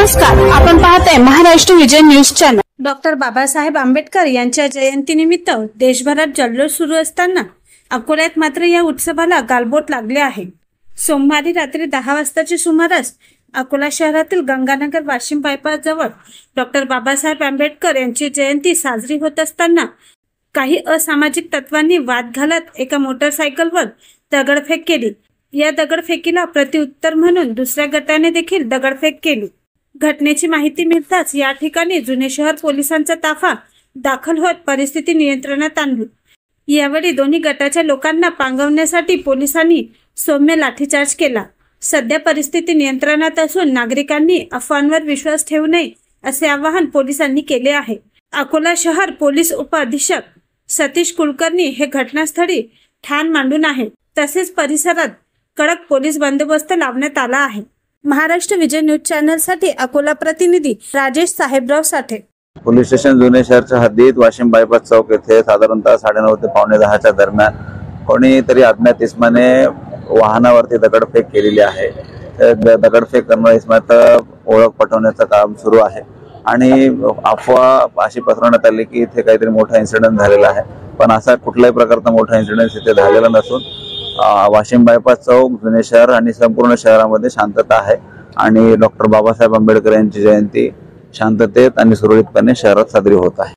नमस्कार, आपण पाहताय Maharashtra Vijay news channel. Doctor Babasaheb Ambedkar यांच्या जयंतीनिमित्त देशभरात जल्लोष सुरू असताना अकोल्यात मात्र या उत्सवाला गालबोट लागले आहे। सोमवारी रात्री 10 वाजताच्या सुमारास अकोला शहरातील गंगानगर वाशिम बायपास जवळ डॉक्टर बाबासाहेब आंबेडकर यांची जयंती साजरी होत असताना काही असामाजिक तत्वांनी वाद घालत एका मोटरसायकलवर दगडफेक केली। या दगडफेकीला प्रत्युत्तर म्हणून दुसऱ्या गटाने देखील दगडफेक केली। घटनेची माहिती मिळताच या ठिकाणी जुने शहर पोलिसांचा ताफा दाखल होत परिस्थिती नियंत्रणात आणली। यावेळी दोन्ही गटाच्या लोकांना पांगवण्यासाठी पोलिसांनी सौम्य लाठीचार्ज केला। सध्या परिस्थिती नियंत्रणात असून नागरिकांनी अफवांवर विश्वास ठेवू नये असे आवाहन पोलिसांनी केले आहे। अकोला शहर पोलीस उपअधीक्षक सतीश कुलकर्णी हे घटनास्थळी ठाण मांडून आहे। तसेच परिसरात कडक पोलीस बंदोबस्त लावण्यात आला आहे। महाराष्ट्र विजय न्यूज चॅनल साठी अकोला प्रतिनिधी राजेश साहेबराव साठे। पोलीस स्टेशन जुने शहरच्या हद्दीत वाशिम बायपास चौक येथे साधारणतः 9:30 ते पावणे 10च्या दरम्यान कोणीतरी अज्ञात इसमाने वाहनावरती दगडफेक केलेली आहे। दगडफेक करणाऱ्या इसमाचं ओळख पटवण्याचं काम सुरू आहे आणि अफवा अशी पसरवण्यात आली की इथे काहीतरी मोठा इन्सिडेंट झालेला आहे, पण असा कुठल्याही प्रकारचा मोठा इन्सिडेंट इथे झालेला नसून वाशिम बायपास चौक जुने शहर आणि संपूर्ण शहरामध्ये शांतता आहे आणि डॉक्टर बाबासाहेब आंबेडकर यांची जयंती शांततेत आणि सुरळीतपणे शहरात साजरी होत आहे।